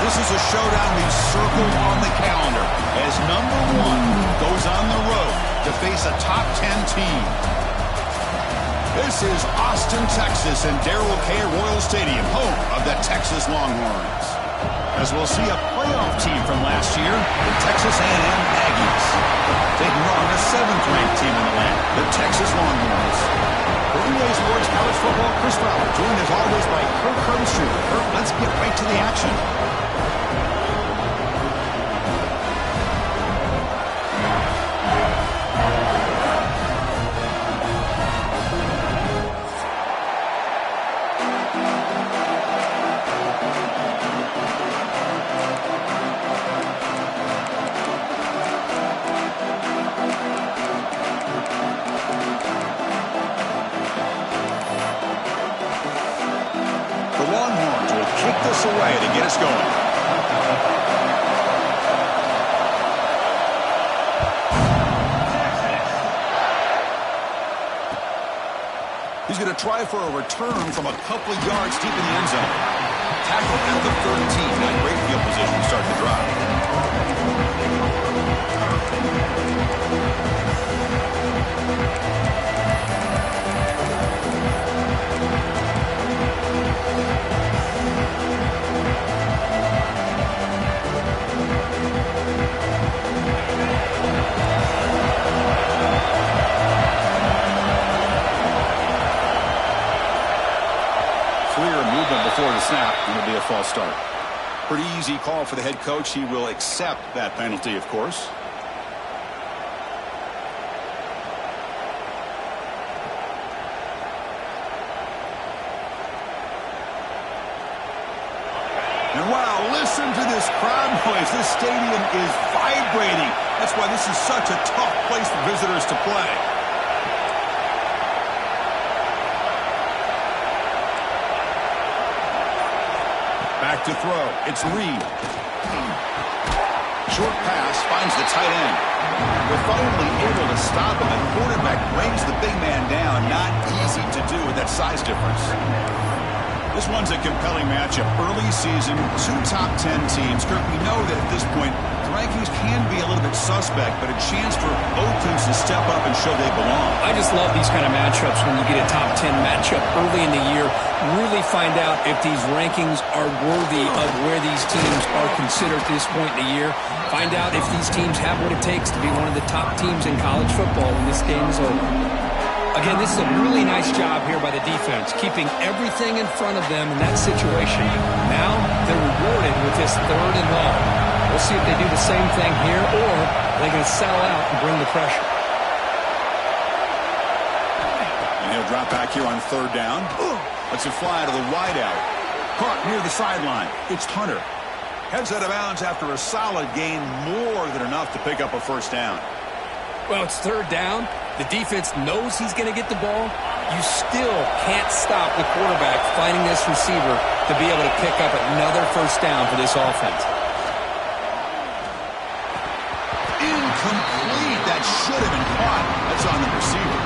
This is a showdown we've circled on the calendar as number 1 goes on the road to face a top 10 team. This is Austin, Texas, and Darrell K. Royal Stadium, home of the Texas Longhorns. As we'll see a playoff team from last year, the Texas A&M Aggies, taking on the 7th-ranked team in the land, the Texas Longhorns. For EA Sports College Football, Chris Fowler, joined as always by Kirk Herbstreit. Kirk, let's get right to the action. Away to get us going. He's going to try for a return from a couple of yards deep in the end zone. Tackle at the 13. Not great field position to start the drive. Before the snap, and it'll be a false start. Pretty easy call for the head coach. He will accept that penalty, of course. And wow, listen to this crowd noise. This stadium is vibrating. That's why this is such a tough place for visitors to play. Back to throw. It's Reed. Short pass finds the tight end. They're finally able to stop him. The quarterback brings the big man down. Not easy to do with that size difference. This one's a compelling matchup. Early season, 2 top 10 teams. Kirk, we know that at this point, the rankings can be a little bit suspect, but a chance for both teams to step up and show they belong. I just love these kind of matchups when you get a top 10 matchup early in the year. Really find out if these rankings are worthy of where these teams are considered at this point in the year. Find out if these teams have what it takes to be one of the top teams in college football when this game is over. Again, this is a really nice job here by the defense, keeping everything in front of them in that situation. Now they're rewarded with this 3rd and long. We'll see if they do the same thing here, or they're going to sell out and bring the pressure. And he'll drop back here on 3rd down. Lets it fly to the wideout. Caught near the sideline. It's Hunter. Heads out of bounds after a solid gain, more than enough to pick up a 1st down. Well, it's 3rd down. The defense knows he's going to get the ball. You still can't stop the quarterback finding this receiver to be able to pick up another 1st down for this offense. Incomplete. That should have been caught. That's on the receiver.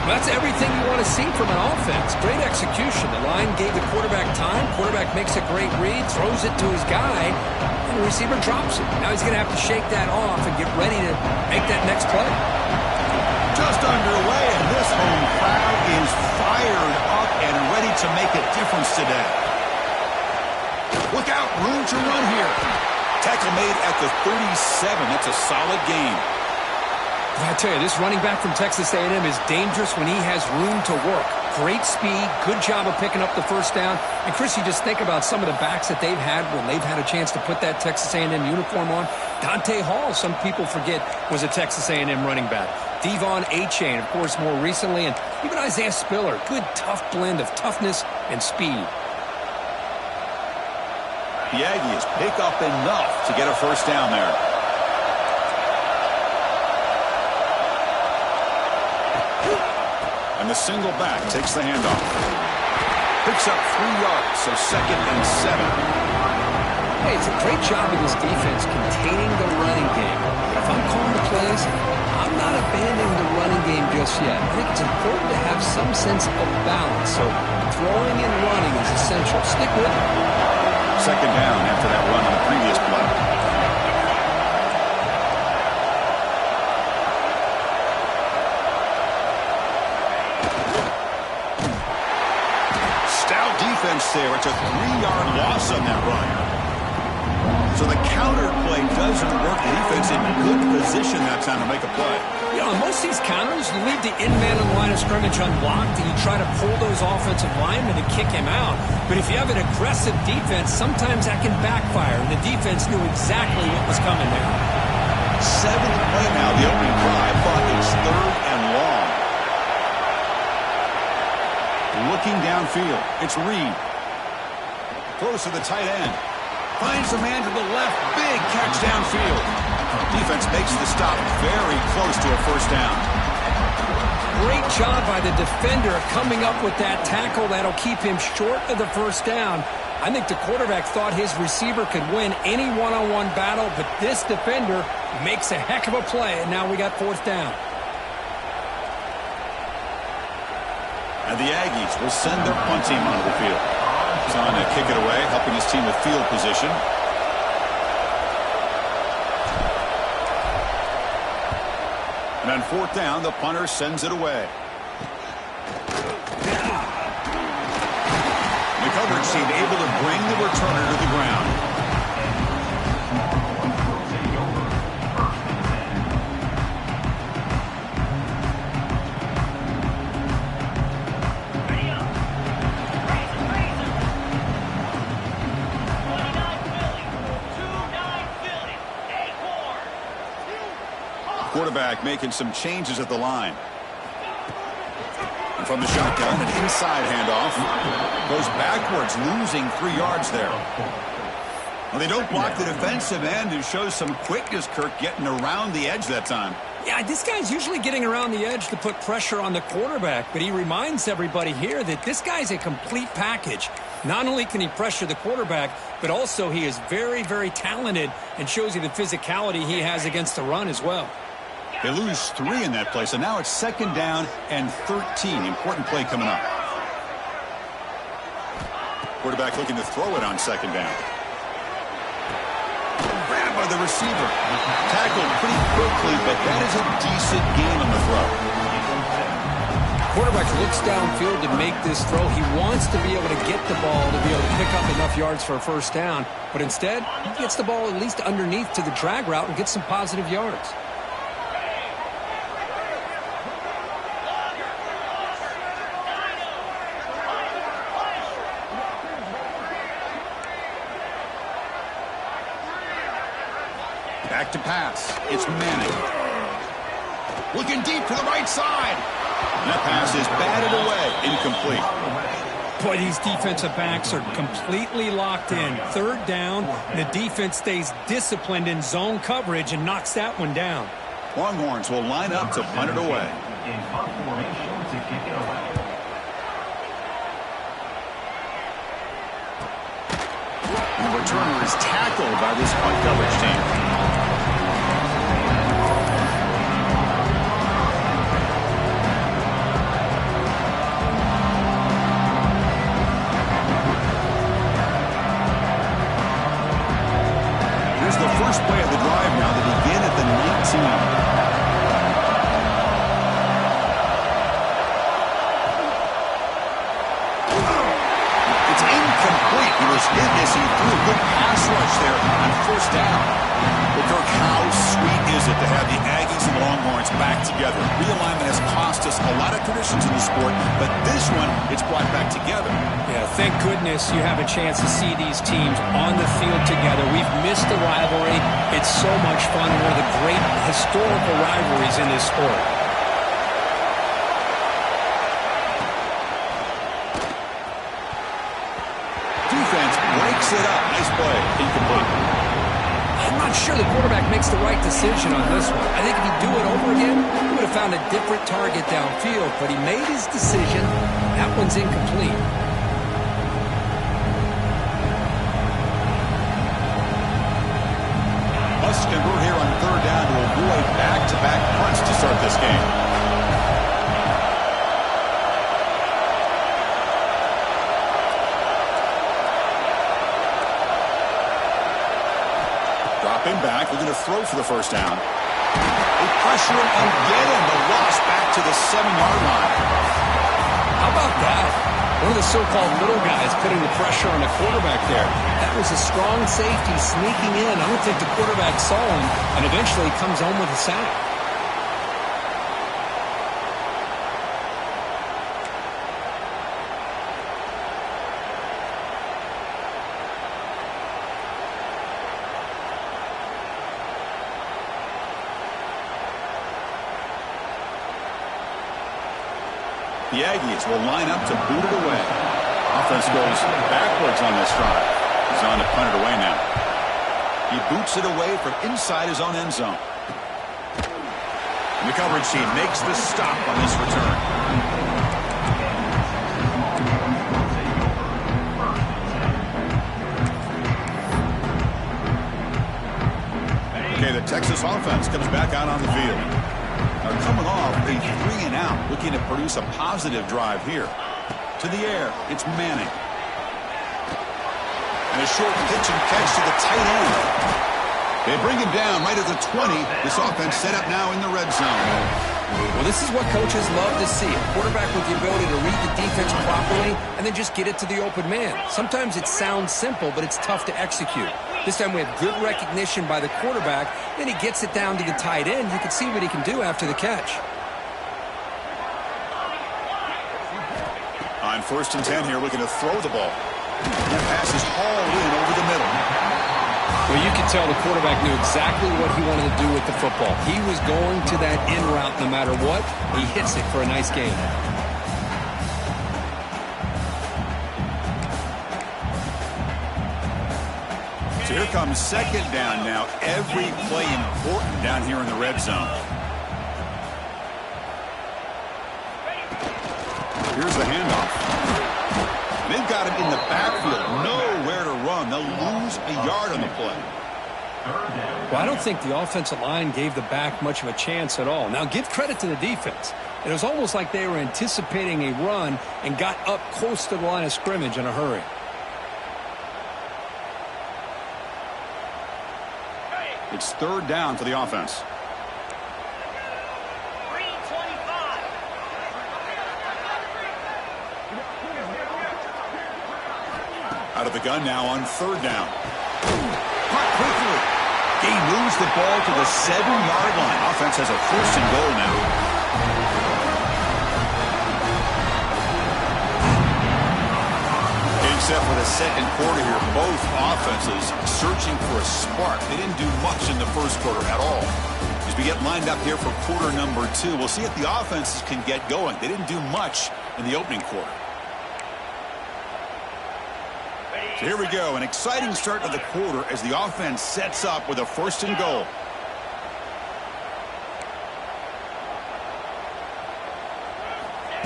That's everything you want to see from an offense. Great execution. The line gave the quarterback time. Quarterback makes a great read, throws it to his guy, and the receiver drops it. Now he's going to have to shake that off and get ready to make that next play. Just underway, and this home crowd is fired up and ready to make a difference today. Look out, room to run here. Tackle made at the 37. That's a solid gain. I tell you, this running back from Texas A&M is dangerous when he has room to work. Great speed, good job of picking up the 1st down. And, Chris, you just think about some of the backs that they've had when they've had a chance to put that Texas A&M uniform on. Dante Hall, some people forget, was a Texas A&M running back. Devon Achane, of course, more recently. And even Isaiah Spiller, good, tough blend of toughness and speed. The Aggies pick up enough to get a 1st down there. And the single back takes the handoff. Picks up 3 yards, so 2nd and 7. Hey, it's a great job of this defense containing the running game. If I'm calling the plays, I'm not abandoning the running game just yet. I think it's important to have some sense of balance. So throwing and running is essential. Stick with it. Second down after that run on the previous play. Stout defense there. It's a 3-yard loss on that run. So the counter play doesn't work. The defense in good position that time to make a play. You know, on most of these counters, you leave the in-man on the line of scrimmage unblocked, and you try to pull those offensive linemen and kick him out. But if you have an aggressive defense, sometimes that can backfire, and the defense knew exactly what was coming there. 7th play now. The opening drive, but it's 3rd and long. Looking downfield, it's Reed. Throws to the tight end. Finds the man to the left. Big catch downfield. Defense makes the stop very close to a first down. Great job by the defender coming up with that tackle that'll keep him short of the first down. I think the quarterback thought his receiver could win any one-on-one battle, but this defender makes a heck of a play, and now we got 4th down. And the Aggies will send their punt team onto the field. He's on to kick it away, helping his team with field position. And on 4th down, the punter sends it away. The coverage team able to bring the returner to the ground. Quarterback making some changes at the line. And from the shotgun, an inside handoff. Goes backwards, losing 3 yards there. Well, they don't block the defensive end and shows some quickness, Kirk, getting around the edge that time. Yeah, this guy's usually getting around the edge to put pressure on the quarterback, but he reminds everybody here that this guy's a complete package. Not only can he pressure the quarterback, but also he is very, very talented and shows you the physicality he has against the run as well. They lose 3 in that play, so now it's 2nd down and 13. Important play coming up. Quarterback looking to throw it on 2nd down. Grabbed by the receiver. Tackled pretty quickly, but that is a decent gain on the throw. Quarterback looks downfield to make this throw. He wants to be able to get the ball to be able to pick up enough yards for a first down, but instead, he gets the ball at least underneath to the drag route and gets some positive yards. Back to pass. It's Manning. Looking deep to the right side. And that pass is batted away. Incomplete. Boy, these defensive backs are completely locked in. 3rd down, the defense stays disciplined in zone coverage and knocks that one down. Longhorns will line up to punt it away. The returner is tackled by this punt coverage team. First play of the drive now to begin at the 19. It's incomplete. He was hit as he threw a good pass rush there on 1st down. Well, Kirk, how sweet is it to have the Aggies and Longhorns back together? Realignment has cost us a lot of traditions in the sport, but this one, it's brought back together. Yeah, thank goodness you have a chance to see these teams on the field together. We've missed the rivalry. It's so much fun. One of the great historical rivalries in this sport. Defense breaks it up. Nice play. Incomplete. I'm not sure the quarterback makes the right decision on this one. I think if he'd do it over again, he would have found a different target downfield, but he made his decision. That one's incomplete. Must convert here on 3rd down to avoid back-to-back punts to start this game. Spin back, looking to throw for the first down. They pressure him and get him. The loss back to the 7-yard line. How about that? One of the so-called little guys putting the pressure on the quarterback there. That was a strong safety sneaking in. I don't think the quarterback saw him, and eventually comes home with a sack. The Aggies will line up to boot it away. Offense goes backwards on this drive. He's on to punt it away now. He boots it away from inside his own end zone. And the coverage team makes the stop on this return. Okay, the Texas offense comes back out on the field. They're coming off a 3-and-out, looking to produce a positive drive here. To the air, it's Manning. And a short pitch and catch to the tight end. They bring him down right at the 20. This offense set up now in the red zone. Well, this is what coaches love to see. A quarterback with the ability to read the defense properly and then just get it to the open man. Sometimes it sounds simple, but it's tough to execute. This time we have good recognition by the quarterback. Then he gets it down to the tight end. You can see what he can do after the catch. On 1st and 10 here, looking to throw the ball. That pass is hauled in over the middle. Well, you can tell the quarterback knew exactly what he wanted to do with the football. He was going to that in route no matter what. He hits it for a nice gain. So here comes 2nd down now. Every play important down here in the red zone. Here's the handoff. They've got him in the backfield. Nowhere to run. They'll lose a yard on the play. Well, I don't think the offensive line gave the back much of a chance at all. Now, give credit to the defense. It was almost like they were anticipating a run and got up close to the line of scrimmage in a hurry. It's 3rd down for the offense. Out of the gun now on 3rd down. Caught quickly. He moves the ball to the 7-yard line. Offense has a 1st and goal now. Except for the 2nd quarter here, both offenses searching for a spark. They didn't do much in the 1st quarter at all. As we get lined up here for quarter number 2, we'll see if the offenses can get going. They didn't do much in the opening quarter. So here we go, an exciting start to the quarter as the offense sets up with a 1st and goal.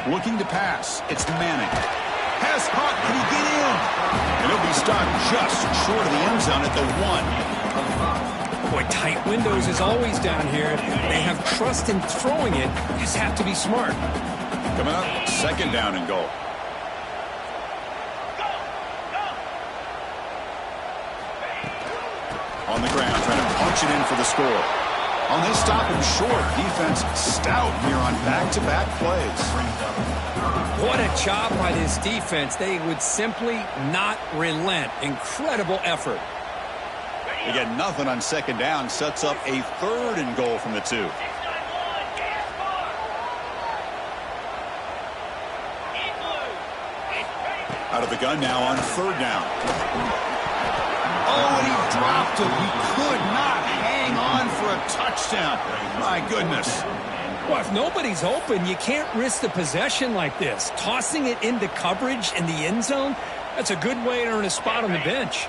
Looking to pass, it's Manning. Pass caught, can he get in? And he'll be stopped just short of the end zone at the 1. Boy, tight windows is always down here. They have trust in throwing it. You just have to be smart. Coming up, 2nd down and goal. On the ground, trying to punch it in for the score. On this stop him short. Defense stout here on back-to-back plays. What a job by this defense. They would simply not relent. Incredible effort. They get nothing on 2nd down. Sets up a 3rd and goal from the 2. Out of the gun now on 3rd down. Oh, and he dropped him. He could not hang on for a touchdown. My goodness. Well, if nobody's open, you can't risk the possession like this. Tossing it into coverage in the end zone, that's a good way to earn a spot on the bench.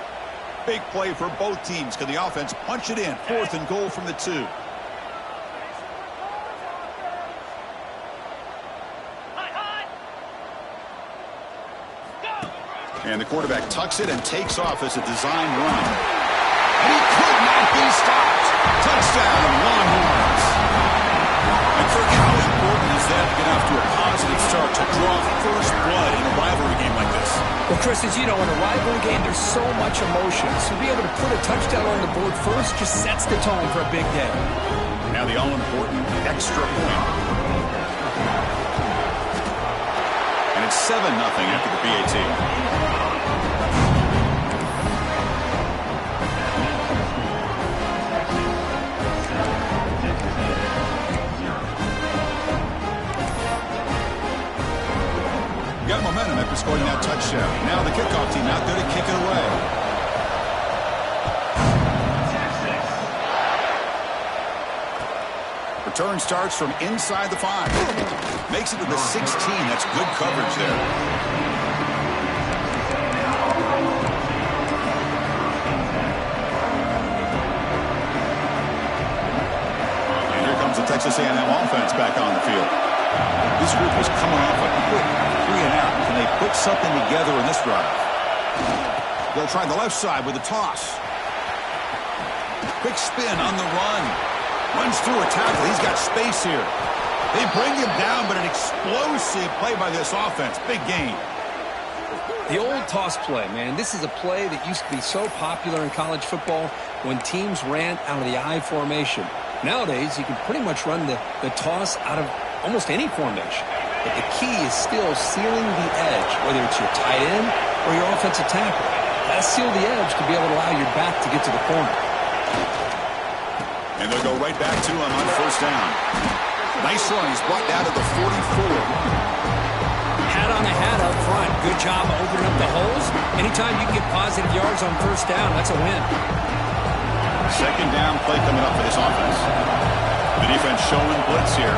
Big play for both teams. Can the offense punch it in? 4th and goal from the 2. And the quarterback tucks it and takes off as a design run. And he could not be stopped. Touchdown, Longhorns. And Kirk, how important is that to get off to a positive start to draw first blood in a rivalry game like this? Well, Chris, as you know, in a rivalry game, there's so much emotion. So to be able to put a touchdown on the board first just sets the tone for a big day. Now the all-important extra point. And it's 7-0 after the PAT. Got momentum after scoring that touchdown. Now the kickoff team out there to kick it away. Return starts from inside the 5. Makes it to the 16. That's good coverage there. And here comes the Texas A&M offense back on the field. This group was coming off a quick 3-and-out. Can they put something together in this drive? They'll try the left side with a toss. Quick spin on the run. Runs through a tackle. He's got space here. They bring him down, but an explosive play by this offense. Big gain. The old toss play, man. This is a play that used to be so popular in college football when teams ran out of the I formation. Nowadays, you can pretty much run the toss out of almost any formation. But the key is still sealing the edge, whether it's your tight end or your offensive tackle. Gotta seal the edge to be able to allow your back to get to the corner. And they'll go right back to him on first down. Nice run. He's brought down to the 44. Hat on a hat up front. Good job opening up the holes. Anytime you can get positive yards on first down, that's a win. Second down play coming up for this offense. The defense showing blitz here.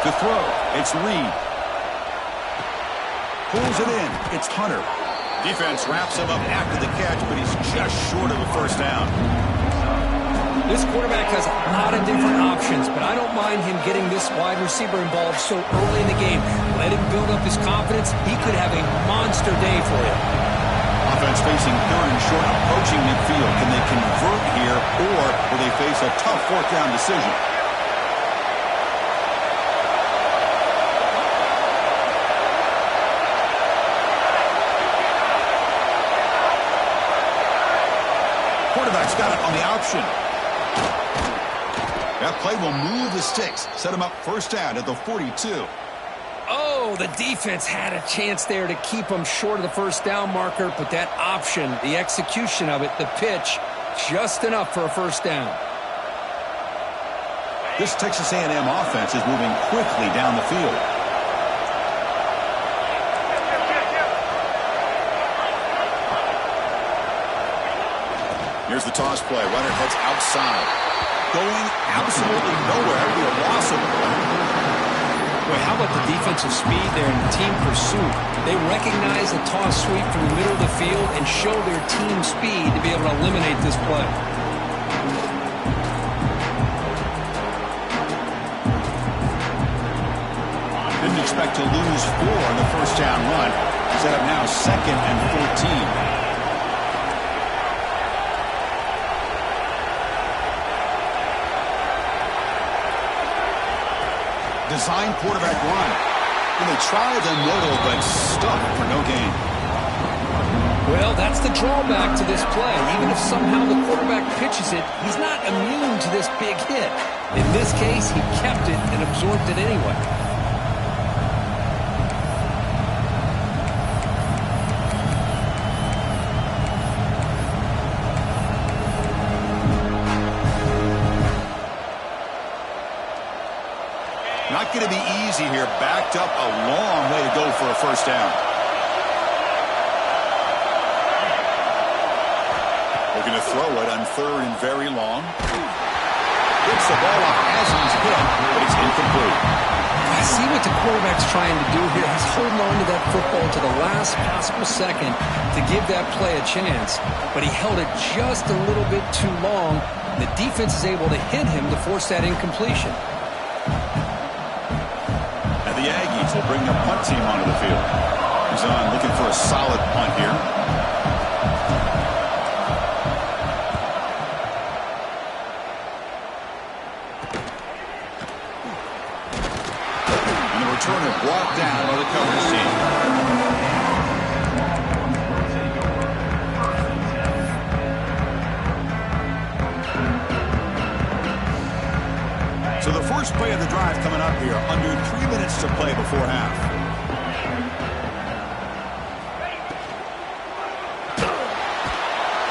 To throw, it's Reed. Pulls it in, it's Hunter. Defense wraps him up after the catch, but he's just short of a first down. This quarterback has a lot of different options, but I don't mind him getting this wide receiver involved so early in the game. Let him build up his confidence. He could have a monster day for you. Offense facing third and short, approaching midfield. Can they convert here, or will they face a tough fourth down decision? Quarterback's got it on the option. That play will move the sticks. Set him up first down at the 42. Oh, the defense had a chance there to keep him short of the first down marker, but that option, the execution of it, the pitch, just enough for a first down. This Texas A&M offense is moving quickly down the field. Here's the toss play. Runner heads outside. Going absolutely nowhere. That'd be a loss of play. Boy, how about the defensive speed there in team pursuit? They recognize the toss sweep from the middle of the field and show their team speed to be able to eliminate this play. Didn't expect to lose 4 on the first down run. Set up now 2nd and 14. Design quarterback run. And they try the middle, but stuck for no gain. Well, that's the drawback to this play. Even if somehow the quarterback pitches it, he's not immune to this big hit. In this case, he kept it and absorbed it anyway. Not going to be easy here. Backed up a long way to go for a first down. Looking to throw it on 3rd and very long. Gets the ball off as he's hit, but it's incomplete. I see what the quarterback's trying to do here. He's holding on to that football to the last possible second to give that play a chance, but he held it just a little bit too long. The defense is able to hit him to force that incompletion. The Aggies will bring their punt team onto the field. He's on looking for a solid punt here. And the returner brought down by the coverage team. So the first play of the drive coming up here. Under 3 minutes to play before half.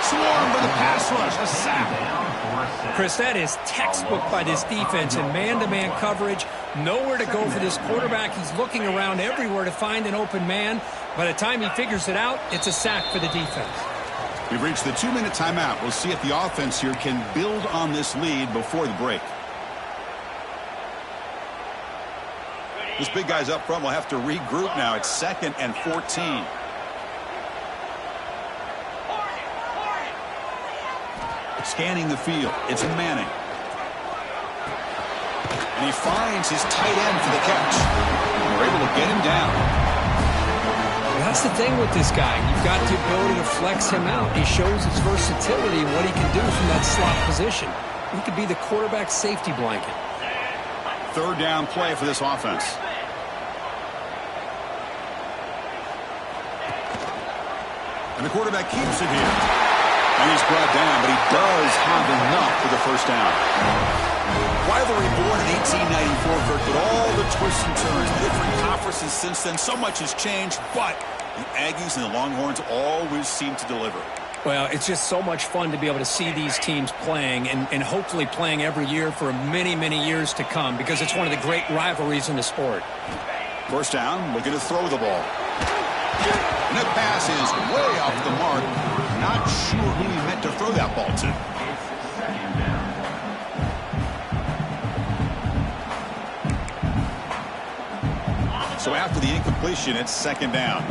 Swarm for the pass rush. A sack. Chris, that is textbook by this defense in man-to-man coverage. Nowhere to go for this quarterback. He's looking around everywhere to find an open man. By the time he figures it out, it's a sack for the defense. We've reached the 2-minute timeout. We'll see if the offense here can build on this lead before the break. This big guy's up front will have to regroup now. It's 2nd and 14. Scanning the field. It's Manning. And he finds his tight end for the catch. And they're able to get him down. That's the thing with this guy. You've got the ability to flex him out. He shows his versatility and what he can do from that slot position. He could be the quarterback safety blanket. 3rd down play for this offense. And the quarterback keeps it here. And he's brought down, but he does have enough for the first down. Rivalry born in 1894, Kirk, but all the twists and turns, different conferences since then. So much has changed, but the Aggies and the Longhorns always seem to deliver. Well, it's just so much fun to be able to see these teams playing and hopefully playing every year for many, many years to come because it's one of the great rivalries in the sport. First down, looking to throw the ball. And that pass is way off the mark. Not sure who he meant to throw that ball to. So after the incompletion, it's 2nd down.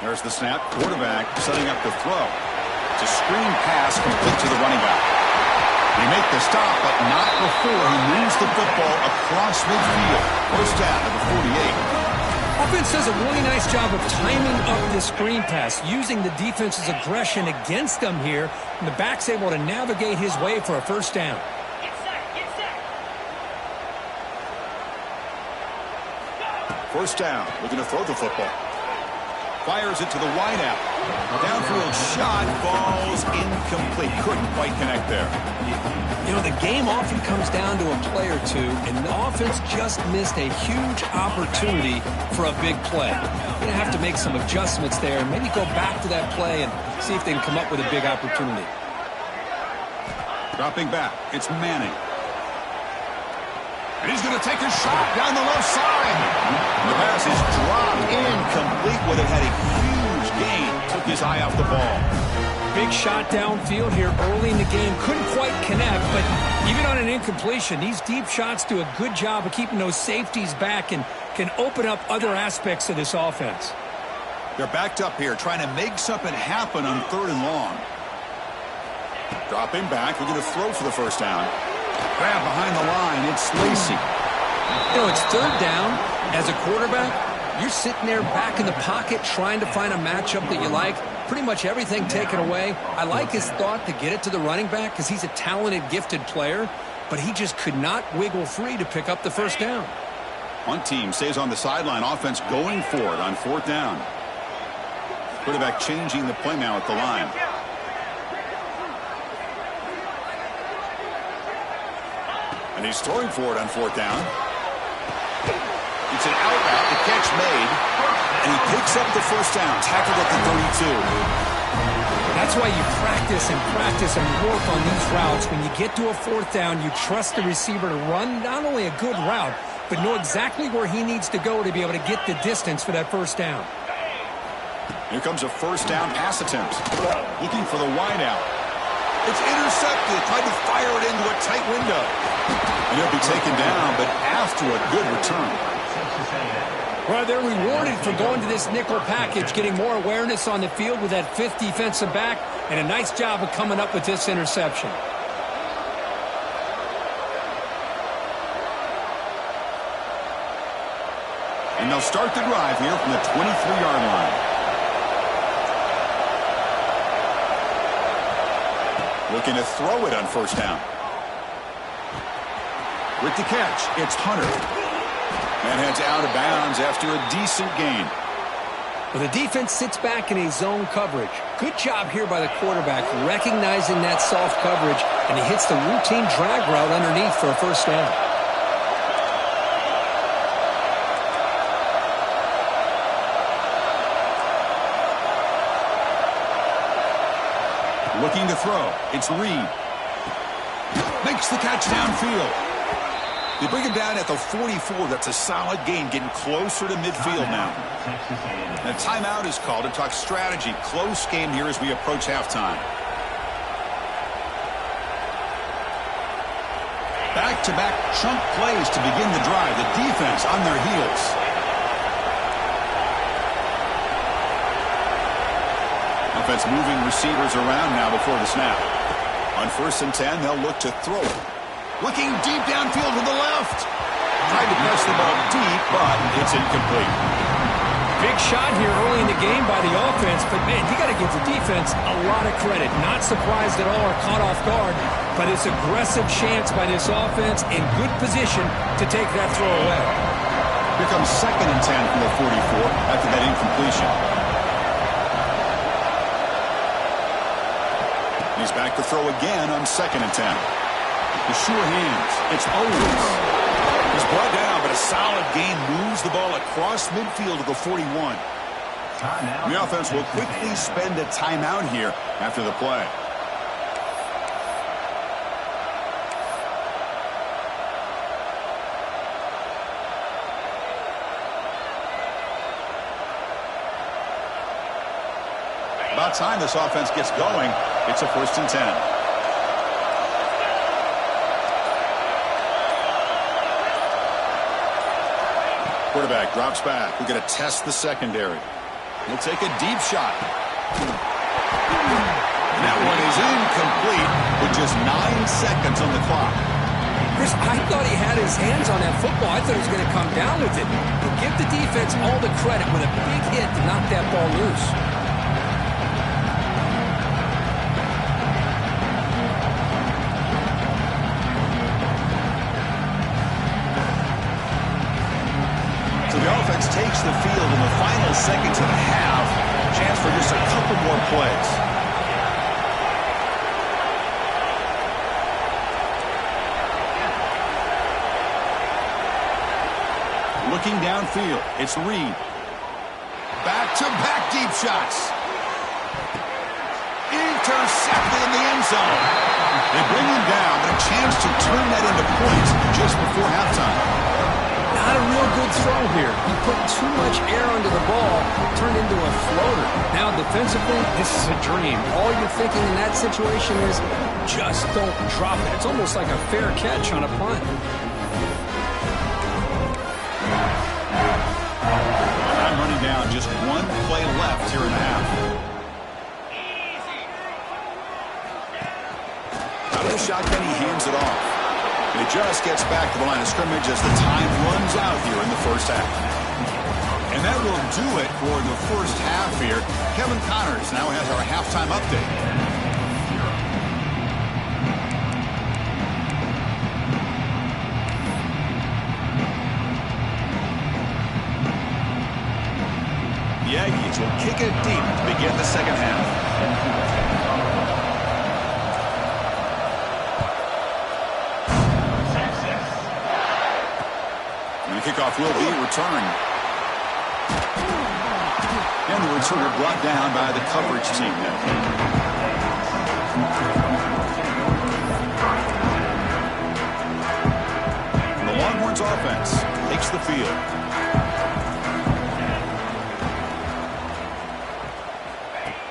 There's the snap. Quarterback setting up the throw. It's a screen pass complete to the running back. They make the stop, but not before he moves the football across midfield. First down to the 48. Offense does a really nice job of timing up the screen pass, using the defense's aggression against them here, and the back's able to navigate his way for a first down. First down, looking to throw the football. Fires it to the wideout. Downfield shot falls incomplete. Couldn't quite connect there. You know, the game often comes down to a play or two, and the offense just missed a huge opportunity for a big play. They're going to have to make some adjustments there and maybe go back to that play and see if they can come up with a big opportunity. Dropping back, it's Manning. And he's going to take a shot down the left side. The pass is dropped incomplete when it had a huge gain. Took his eye off the ball. Big shot downfield here early in the game. Couldn't quite connect, but even on an incompletion, these deep shots do a good job of keeping those safeties back and can open up other aspects of this offense. They're backed up here, trying to make something happen on 3rd and long. Dropping back, we're going to throw for the first down. Grab behind the line, it's Lacey. You know, it's 3rd down. As a quarterback, you're sitting there back in the pocket trying to find a matchup that you like. Pretty much everything taken away. I like his thought to get it to the running back because he's a talented, gifted player, but he just could not wiggle free to pick up the first down. One team stays on the sideline, offense going for it on 4th down. Quarterback changing the play now at the line. And he's throwing for it on 4th down. It's an out route, the catch made, and he picks up the first down, tackled at the 32. That's why you practice and work on these routes. When you get to a 4th down, you trust the receiver to run not only a good route, but know exactly where he needs to go to be able to get the distance for that first down. Here comes a first down pass attempt. Looking for the wideout. It's intercepted. Tried to fire it into a tight window. And he'll be taken down, but after a good return. Well, they're rewarded for going to this nickel package, getting more awareness on the field with that 5th defensive back, and a nice job of coming up with this interception. And they'll start the drive here from the 23-yard line. Looking to throw it on first down. With the catch, it's Hunter. And heads out of bounds after a decent gain. Well, the defense sits back in a zone coverage. Good job here by the quarterback, recognizing that soft coverage, and he hits the routine drag route underneath for a first down. Looking to throw. It's Reed. Makes the catch downfield. They bring him down at the 44. That's a solid gain, getting closer to midfield now. And a timeout is called to talk strategy. Close game here as we approach halftime. Back-to-back chunk plays to begin the drive. The defense on their heels. Offense moving receivers around now before the snap. On 1st and 10, they'll look to throw it. Looking deep downfield to the left. Tried to press the ball deep, but it's incomplete. Big shot here early in the game by the offense, but, man, you got to give the defense a lot of credit. Not surprised at all or caught off guard, but it's aggressive chance by this offense in good position to take that throw away. Here comes 2nd and 10 from the 44 after that incompletion. He's back to throw again on 2nd and 10. The sure hands. It's Owens. He's brought down, but a solid gain moves the ball across midfield to the 41. The offense will quickly spend a timeout here after the play. About time this offense gets going. It's a 1st and 10. Quarterback drops back. We're going to test the secondary. He'll take a deep shot. And that one is incomplete with just 9 seconds on the clock. Chris, I thought he had his hands on that football. I thought he was going to come down with it. But give the defense all the credit with a big hit to knock that ball loose. Takes the field in the final seconds of the half. Chance for just a couple more plays. Looking downfield, it's Reed. Back-to-back deep shots. Intercepted in the end zone. They bring him down, but a chance to turn that into points just before halftime. Not a real good throw here. He put too much air under the ball, turned into a floater. Now, defensively, this is a dream. All you're thinking in that situation is just don't drop it. It's almost like a fair catch on a punt. I'm running down. Just one play left here in the half. Out of the shotgun, he hands it off. He just gets back to the line of scrimmage as the time runs out here in the first half. And that will do it for the first half here. Kevin Connors now has our halftime update. The Aggies will kick it deep to begin the second half. The kickoff will be returned. And the returner brought down by the coverage team now. The Longhorns offense takes the field.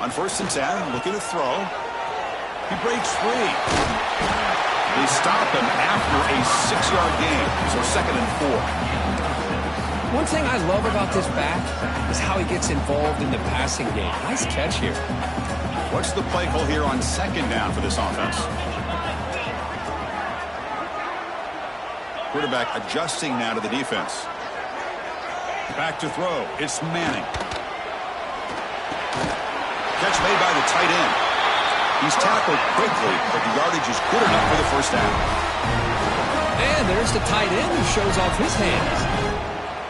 On 1st and 10, looking to throw. He breaks free. They stop him after a 6-yard gain. So 2nd and 4. One thing I love about this back is how he gets involved in the passing game. Nice catch here. What's the play call here on 2nd down for this offense? Quarterback adjusting now to the defense. Back to throw. It's Manning. Catch made by the tight end. He's tackled quickly, but the yardage is good enough for the first down. And there's the tight end who shows off his hands.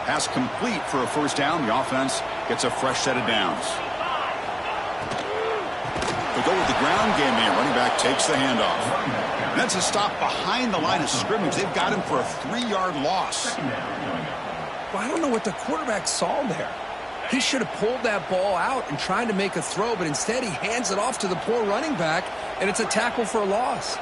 Pass complete for a first down. The offense gets a fresh set of downs. They go with the ground game here. Running back takes the handoff. And that's a stop behind the line of scrimmage. They've got him for a 3-yard loss. Well, I don't know what the quarterback saw there. He should have pulled that ball out and tried to make a throw, but instead he hands it off to the poor running back, and it's a tackle for a loss.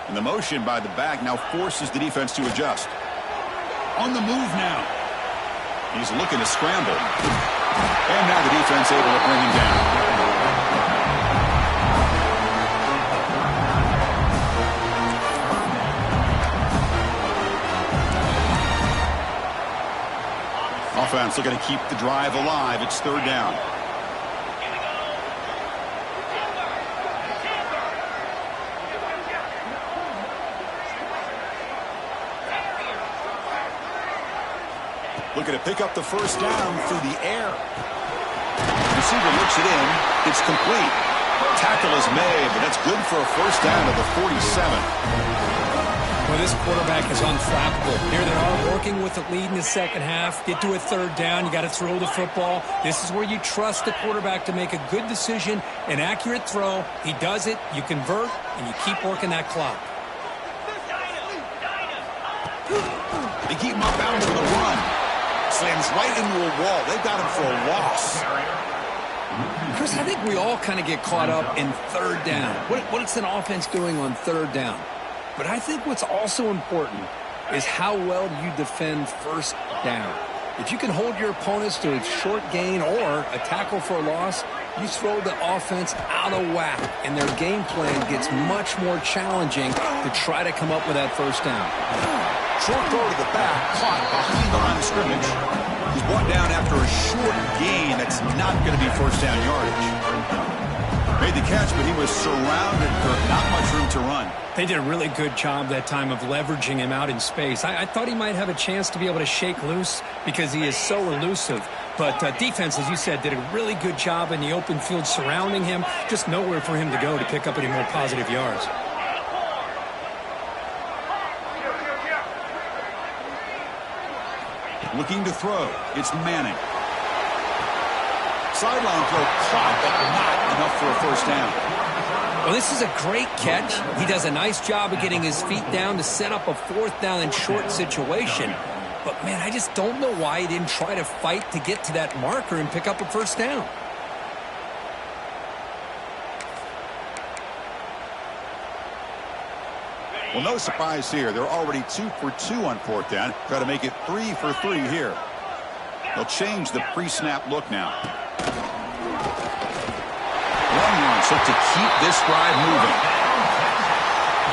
And the motion by the back now forces the defense to adjust. On the move now. He's looking to scramble. And now the defense able to bring him down. Offense looking to keep the drive alive. It's third down. Looking to pick up the first down through the air. The receiver looks it in. It's complete. Tackle is made, but that's good for a first down at the 47. Well, this quarterback is unflappable. Here they are working with the lead in the second half. Get to a third down. You got to throw the football. This is where you trust the quarterback to make a good decision, an accurate throw. He does it. You convert, and you keep working that clock. They keep him up bounds for the run. Slams right into a wall. They've got him for a loss. Chris, I think we all kind of get caught up in third down. What is an offense doing on third down? But I think what's also important is how well you defend first down. If you can hold your opponents to a short gain or a tackle for a loss, you throw the offense out of whack, and their game plan gets much more challenging to try to come up with that first down. Short throw to the back, caught behind the line of scrimmage. He's brought down after a short gain. That's not going to be first down yardage. Made the catch, but he was surrounded for not much room to run. They did a really good job that time of leveraging him out in space. I thought he might have a chance to be able to shake loose because he is so elusive. But defense, as you said, did a really good job in the open field surrounding him. Just nowhere for him to go to pick up any more positive yards. Looking to throw. It's Manning. Sideline throw caught, but not enough for a first down. Well, this is a great catch. He does a nice job of getting his feet down to set up a fourth down and short situation. But, man, I just don't know why he didn't try to fight to get to that marker and pick up a first down. Well, no surprise here. They're already 2 for 2 on fourth down. Try to make it 3 for 3 here. They'll change the pre-snap look now. Longhorns look to keep this drive moving.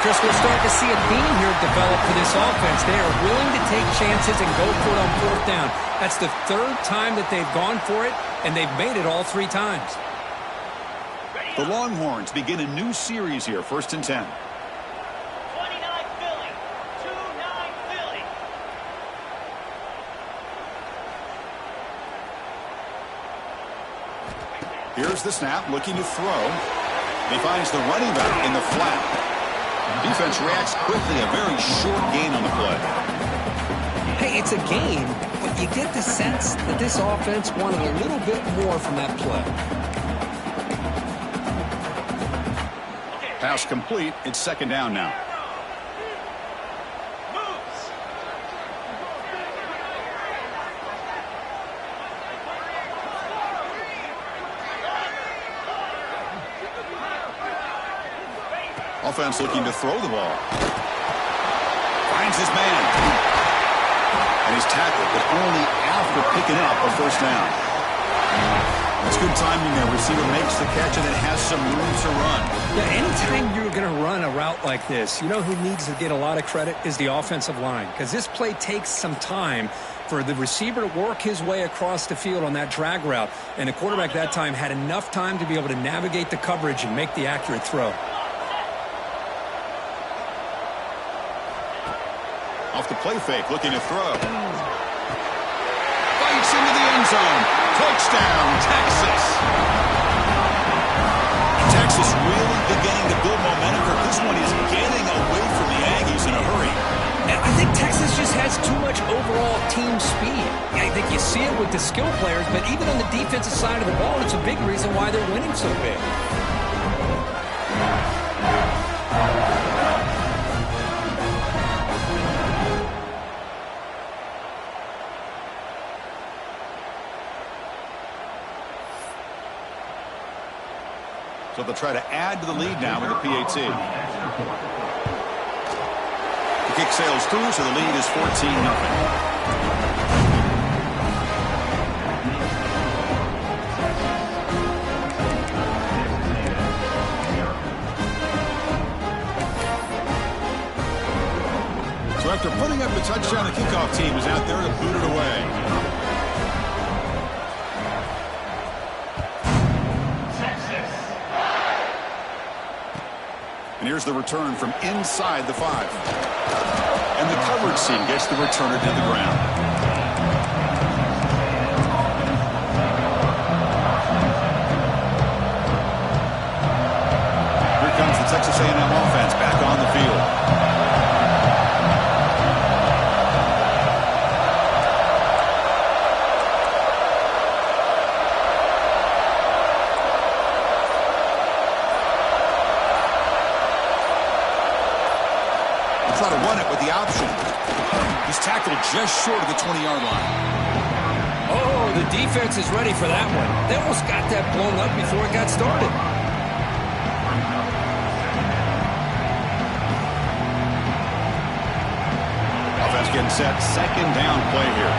Chris, we're starting to see a theme here develop for this offense. They are willing to take chances and go for it on fourth down. That's the third time that they've gone for it, and they've made it all 3 times. The Longhorns begin a new series here, 1st and 10. Here's the snap, looking to throw. He finds the running back in the flat. Defense reacts quickly, a very short gain on the play. Hey, it's a gain, but you get the sense that this offense wanted a little bit more from that play. Pass complete. It's 2nd down now. Offense looking to throw the ball. Finds his man. And he's tackled, but only after picking up a first down. That's good timing there. Receiver makes the catch and then has some room to run. Yeah, anytime you're going to run a route like this, you know who needs to get a lot of credit is the offensive line. Because this play takes some time for the receiver to work his way across the field on that drag route. And the quarterback that time had enough time to be able to navigate the coverage and make the accurate throw. Off the play fake, looking to throw. Bites into the end zone. Touchdown, Texas. Texas really beginning to build momentum. This one is getting away from the Aggies in a hurry. I think Texas just has too much overall team speed. I think you see it with the skill players, but even on the defensive side of the ball, it's a big reason why they're winning so big. So they'll try to add to the lead now with the PAT. The kick sails through, so the lead is 14-0. So after putting up a touchdown, the kickoff team is out there to boot it away. And here's the return from inside the 5. And the coverage team gets the returner to the ground. Here comes the Texas A&M offense back on the field. Try to run it with the option. He's tackled just short of the 20-yard line. Oh, the defense is ready for that one. They almost got that blown up before it got started. Offense getting set. Second down play here.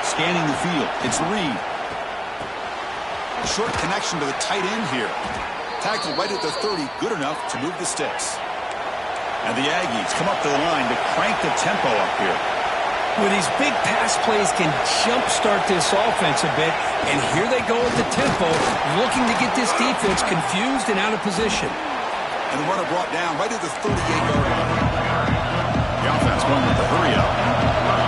Scanning the field. It's Reed. Short connection to the tight end here. Tackled right at the 30. Good enough to move the sticks. And the Aggies come up to the line to crank the tempo up here. Well, these big pass plays can jumpstart this offense a bit. And here they go at the tempo, looking to get this defense confused and out of position. And the runner brought down right at the 38-yard line. The offense going with the hurry up.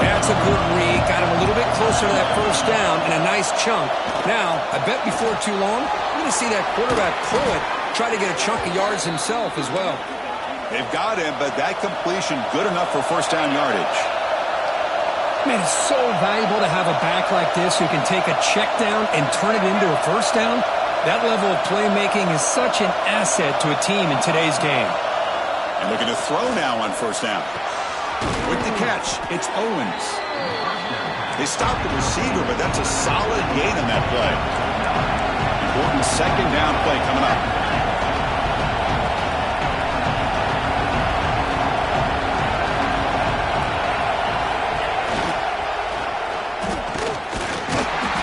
That's a good read. Got him a little bit closer to that first down and a nice chunk. Now, I bet before too long, we're going to see that quarterback Pruitt try to get a chunk of yards himself as well. They've got him, but that completion good enough for first down yardage. Man, it's so valuable to have a back like this who can take a check down and turn it into a first down. That level of playmaking is such an asset to a team in today's game. And looking to throw now on first down. With the catch, it's Owens. They stopped the receiver, but that's a solid gain on that play. Important second down play coming up.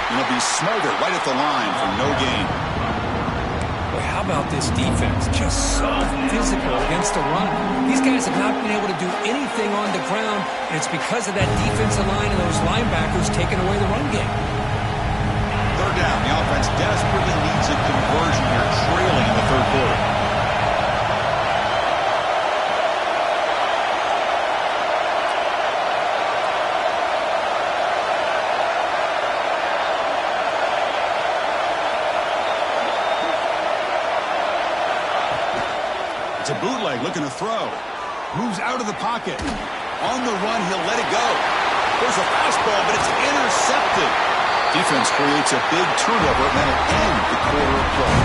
And he'll be smothered right at the line for no gain. Boy, how about this defense? Just so physical against the run. These guys have not been able to do anything on the ground, and it's because of that defensive line and those linebackers taking away the run game. Third down. The offense desperately needs a conversion here, trailing in the third quarter. It's a bootleg looking to throw. Moves out of the pocket. On the run, he'll let it go. There's a fastball, but it's intercepted. Defense creates a big turnover, and that'll end the quarter of play.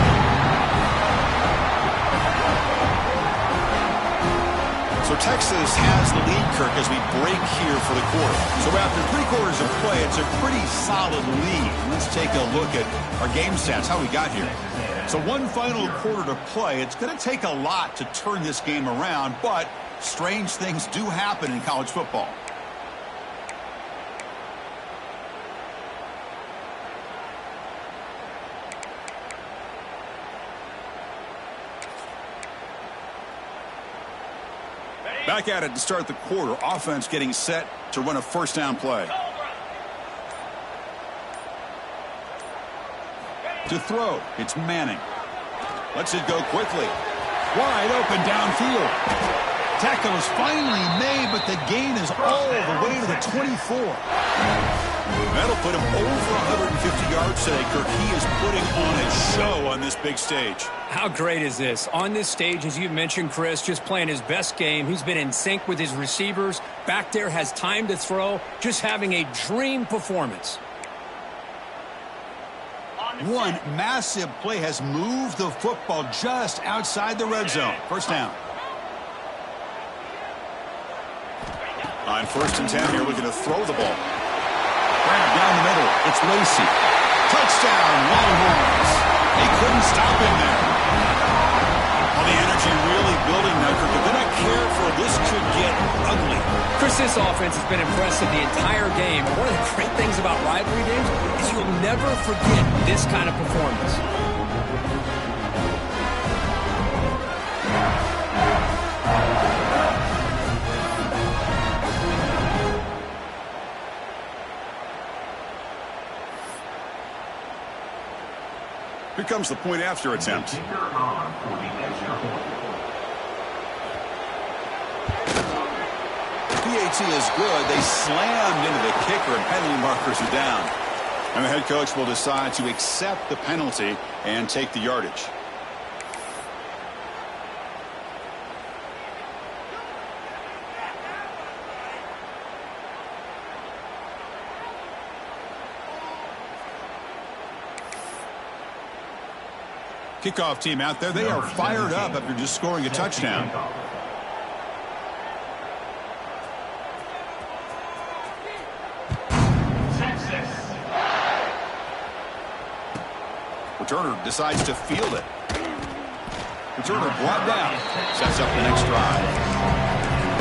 So Texas has the lead, Kirk, as we break here for the quarter. So after 3 quarters of play, it's a pretty solid lead. Let's take a look at our game stats, how we got here. So one final quarter to play. It's going to take a lot to turn this game around, but strange things do happen in college football. Back at it to start the quarter. Offense getting set to run a first down play. To throw, it's Manning. Lets it go quickly. Wide open downfield. Tackle is finally made, but the gain is all the way to the 24. That'll put him over 150 yards today, Kirk. He is putting on a show on this big stage. How great is this? On this stage, as you mentioned, Chris, just playing his best game. He's been in sync with his receivers. Back there, has time to throw. Just having a dream performance. One massive play has moved the football just outside the red zone. First down. On 1st and 10 here, looking to throw the ball. Grab down the middle. It's Lacey. Touchdown, Longhorns. They couldn't stop him there. Well, the energy really building now, Kirk. If they're not careful, this could get ugly. Chris, this offense has been impressive the entire game. One of the great things about rivalry games is you'll never forget this kind of performance. Here comes the point after attempt. PAT is good. They slammed into the kicker, and penalty markers are down. And the head coach will decide to accept the penalty and take the yardage. Kickoff team out there. They are fired up after just scoring a touchdown. Returner decides to field it. Returner brought down. Sets up the next drive.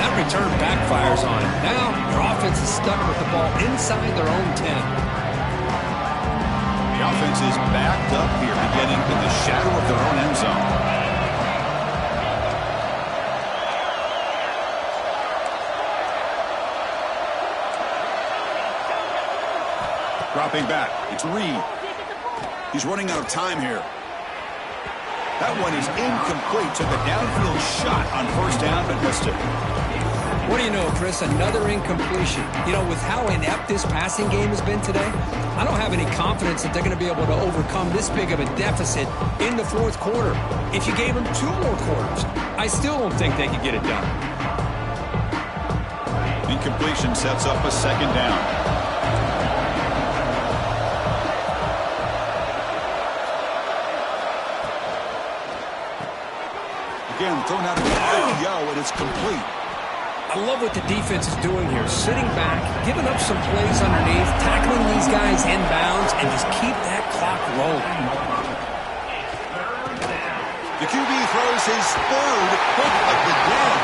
That return backfires on him. Now your offense is stuck with the ball inside their own 10. The offense is backed up here, beginning in the shadow of their own end zone. Dropping back. It's Reed. He's running out of time here. That one is incomplete. Took a downfield shot on 1st down, but missed it. What do you know, Chris? Another incompletion. You know, with how inept this passing game has been today, I don't have any confidence that they're going to be able to overcome this big of a deficit in the 4th quarter. If you gave them 2 more quarters, I still don't think they could get it done. Incompletion sets up a 2nd down. Again, thrown out of the RPO, and it's complete. I love what the defense is doing here. Sitting back, giving up some plays underneath, tackling these guys inbounds, and just keep that clock rolling. The QB throws his 3rd hook of the day.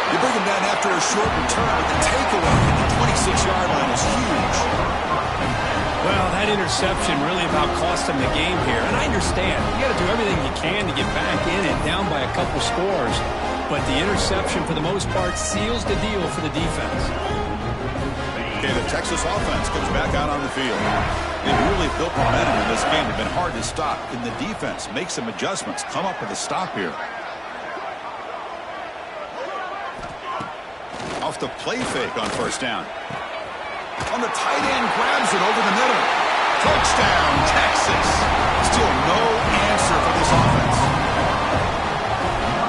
You bring him down after a short return, but the takeaway at the 26-yard line is huge. Well, that interception really about cost him the game here. And I understand. You got to do everything you can to get back in and down by a couple scores. But the interception, for the most part, seals the deal for the defense. Okay, the Texas offense comes back out on the field. They've really built momentum in this game. They've been hard to stop. Can the defense make some adjustments, come up with a stop here? Off the play fake on 1st down. On the tight end, grabs it over the middle. Touchdown, Texas. Still no answer for this offense.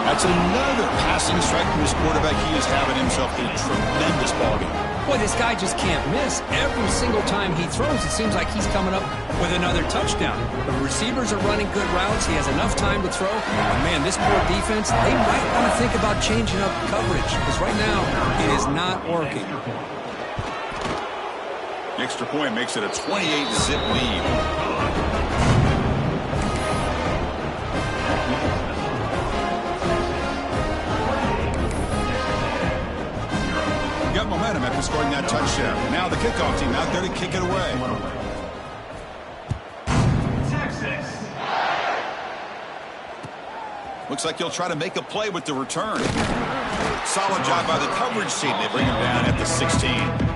That's another passing strike from his quarterback. He is having himself a tremendous ballgame. Boy, this guy just can't miss. Every single time he throws, it seems like he's coming up with another touchdown. The receivers are running good routes. He has enough time to throw. But, man, this poor defense, they might want to think about changing up coverage because right now it is not working. The extra point makes it a 28-zip lead. Got momentum after scoring that touchdown. Now the kickoff team out there to kick it away. Texas. Looks like he'll try to make a play with the return. Solid job by the coverage team. They bring him down at the 16.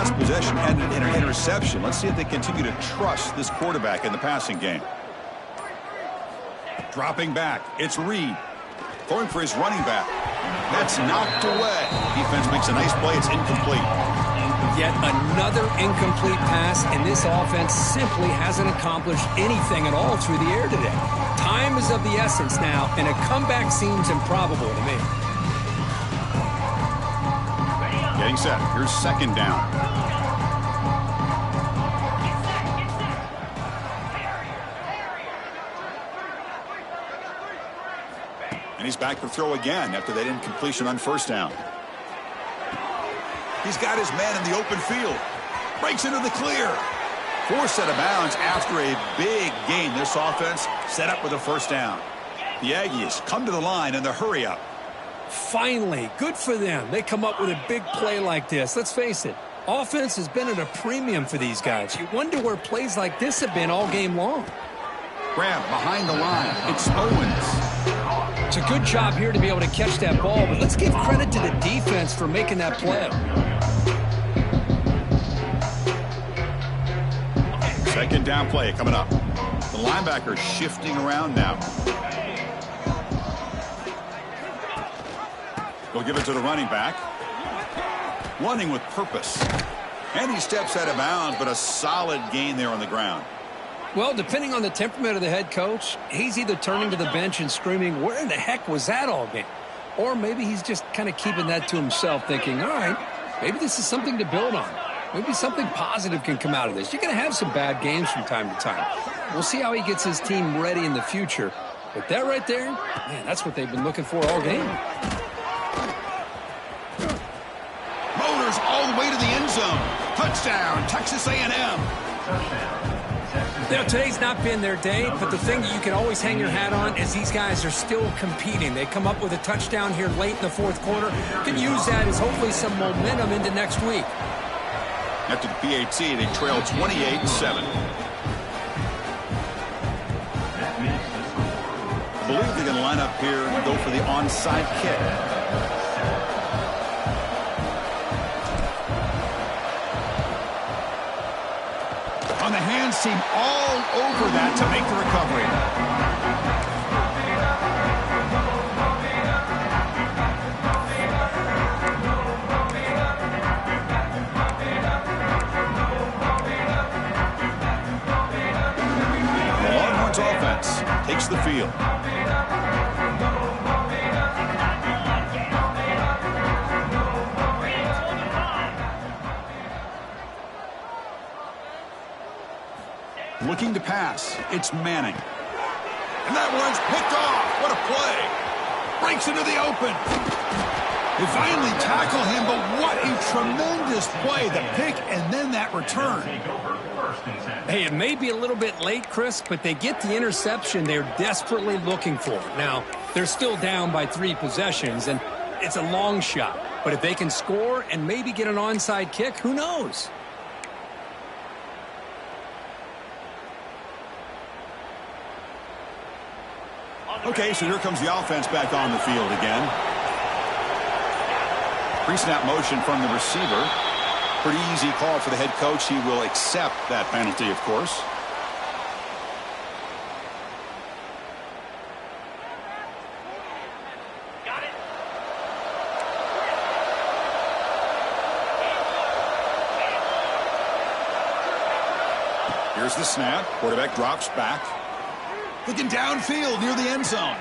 last possession ended in an interception. Let's see if they continue to trust this quarterback in the passing game. Dropping back, it's Reed. Going for his running back. That's knocked away. Defense makes a nice play. It's incomplete. Yet another incomplete pass, and this offense simply hasn't accomplished anything at all through the air today. Time is of the essence now, and a comeback seems improbable to me. Getting set. Here's second down. And he's back to throw again after that incompletion on first down. He's got his man in the open field. Breaks into the clear. Forced out of bounds after a big gain. This offense set up with a first down. The Aggies come to the line in the hurry up. Finally, good for them. They come up with a big play like this. Let's face it, offense has been at a premium for these guys. You wonder where plays like this have been all game long. Grab behind the line. It's Owens. It's a good job here to be able to catch that ball, but let's give credit to the defense for making that play. Second down play coming up. The linebacker shifting around now. They'll give it to the running back. Running with purpose. And he steps out of bounds, but a solid gain there on the ground. Well, depending on the temperament of the head coach, he's either turning to the bench and screaming, where in the heck was that all game? Or maybe he's just kind of keeping that to himself, thinking, all right, maybe this is something to build on. Maybe something positive can come out of this. You're going to have some bad games from time to time. We'll see how he gets his team ready in the future. But that right there, man, that's what they've been looking for all game. Motors all the way to the end zone. Touchdown, Texas A&M. Now, today's not been their day, but the thing that you can always hang your hat on is these guys are still competing. They come up with a touchdown here late in the fourth quarter. Can use that as hopefully some momentum into next week. After the PAT, they trail 28-7. I believe they're going to line up here and go for the onside kick. On the hands team all over that to make the recovery. The Longhorns offense takes the field. Looking to pass. It's Manning. And that one's picked off. What a play. Breaks into the open. They finally tackle him, but what a tremendous play. The pick and then that return. Hey, it may be a little bit late, Chris, but they get the interception they're desperately looking for. Now, they're still down by 3 possessions, and it's a long shot. But if they can score and maybe get an onside kick, who knows? Okay, so here comes the offense back on the field again. Pre-snap motion from the receiver. Pretty easy call for the head coach. He will accept that penalty, of course. Got it. Here's the snap. Quarterback drops back. Looking downfield near the end zone.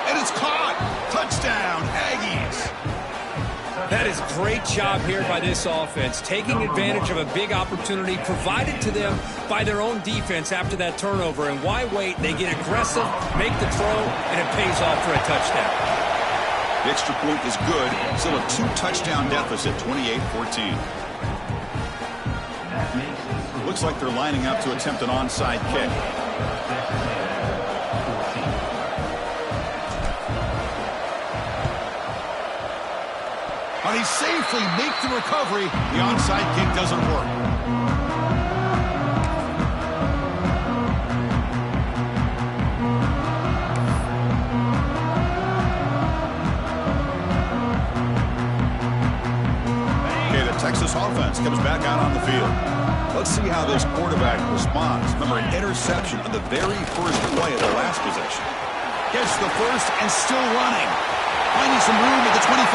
And it's caught. Touchdown, Aggies. That is a great job here by this offense, taking advantage of a big opportunity provided to them by their own defense after that turnover. And why wait? They get aggressive, make the throw, and it pays off for a touchdown. The extra point is good. Still a 2-touchdown deficit, 28-14. Looks like they're lining up to attempt an onside kick. They safely make the recovery. The onside kick doesn't work. Okay, the Texas Indianapolis offense comes back out on the field. Let's see how this quarterback responds. Remember, an interception on the very first play of the last possession. Gets the first and still running. Finding some room at the 25.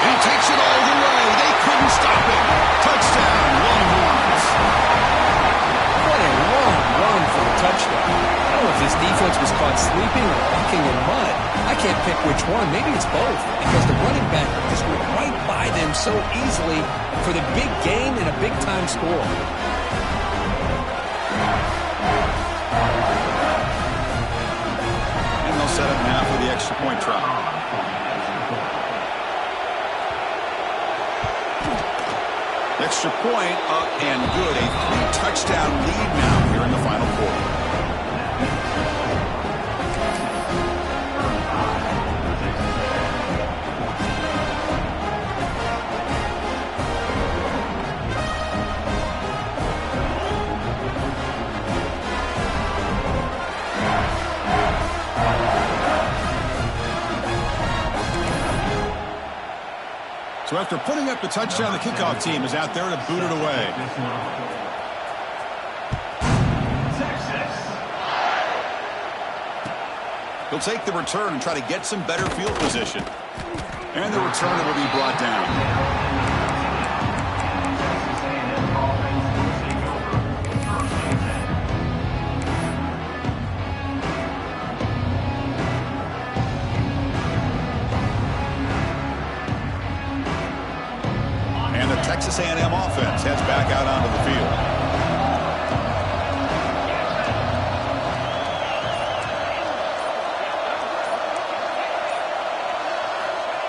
He takes it all the way. They couldn't stop him. Touchdown, Longhorns. What a long run for the touchdown. I don't know if this defense was caught sleeping or walking in mud. I can't pick which one. Maybe it's both, because the running back just went right by them so easily for the big gain and a big-time score. And they'll set up now for the extra point try. Extra point up and good. A 3-touchdown lead now here in the final quarter. So after putting up the touchdown, the kickoff team is out there to boot it away. He'll take the return and try to get some better field position. And the returner will be brought down. Texas A&M offense heads back out onto the field.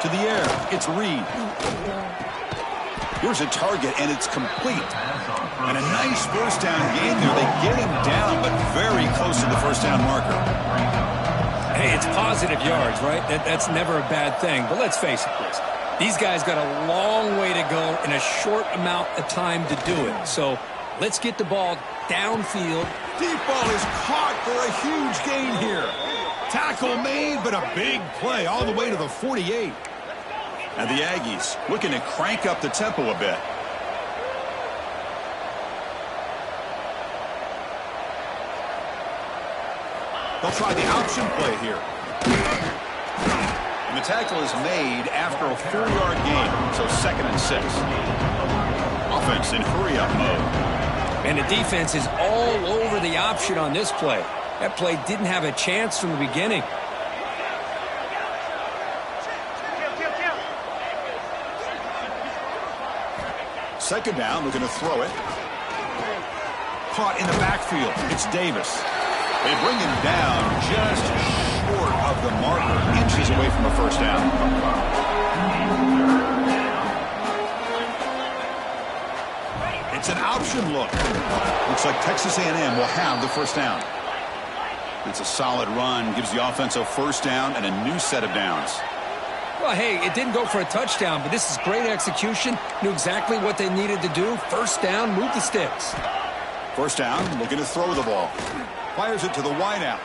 To the air, it's Reed. Here's a target, and it's complete. And a nice first down gain there. They get him down, but very close to the first down marker. Hey, it's positive yards, right? That's never a bad thing. But let's face it, Chris. These guys got a long way to go in a short amount of time to do it. So let's get the ball downfield. Deep ball is caught for a huge gain here. Tackle made, but a big play all the way to the 48. And the Aggies looking to crank up the tempo a bit. They'll try the option play here. And the tackle is made after a 4-yard gain, so 2nd and 6. Offense in hurry-up mode. And the defense is all over the option on this play. That play didn't have a chance from the beginning. Second down, looking to throw it. Caught in the backfield. It's Davis. They bring him down just short of the marker, inches away from a first down. It's an option look. Looks like Texas A&M will have the first down. It's a solid run, gives the offense a first down and a new set of downs. Well, hey, it didn't go for a touchdown, but this is great execution. Knew exactly what they needed to do. First down, move the sticks. First down, looking to throw the ball. Fires it to the wideout.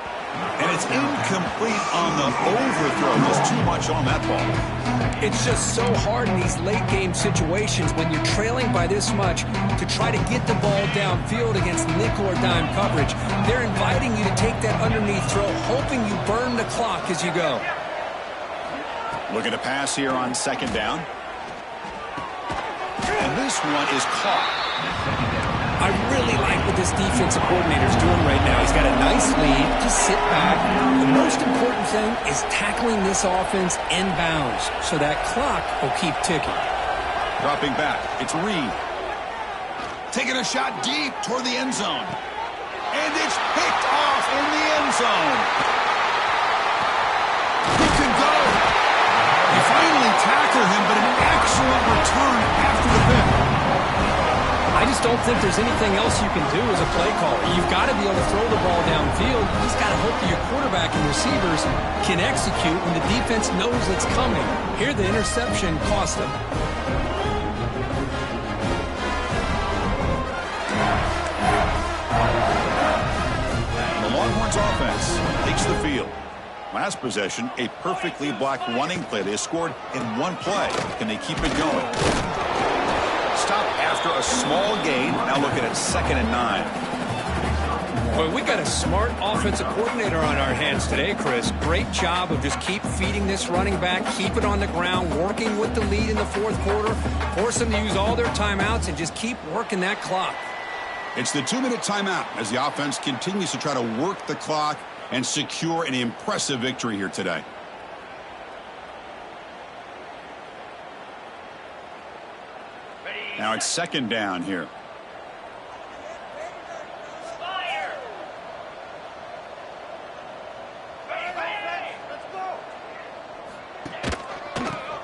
And it's incomplete on the overthrow. There's too much on that ball. It's just so hard in these late-game situations when you're trailing by this much to try to get the ball downfield against nickel or dime coverage. They're inviting you to take that underneath throw, hoping you burn the clock as you go. Looking to pass here on second down. And this one is caught. I really like what this defensive coordinator's doing right now. He's got a nice lead. Just sit back. The most important thing is tackling this offense inbounds so that clock will keep ticking. Dropping back. It's Reed. Taking a shot deep toward the end zone. And it's picked off in the end zone. He can go. They finally tackle him, but an excellent return after the pick. I just don't think there's anything else you can do as a play caller. You've got to be able to throw the ball downfield. You just got to hope that your quarterback and receivers can execute when the defense knows it's coming. Here, the interception cost them. The Longhorns offense takes the field. Last possession, a perfectly blocked running play. They scored in one play. Can they keep it going? Stop after a small gain. Now looking at 2nd and 9. Boy, we got a smart offensive coordinator on our hands today, Chris. Great job of just keep feeding this running back, keep it on the ground, working with the lead in the 4th quarter, force them to use all their timeouts, and just keep working that clock. It's the 2-minute timeout as the offense continues to try to work the clock and secure an impressive victory here today. Now it's 2nd down here.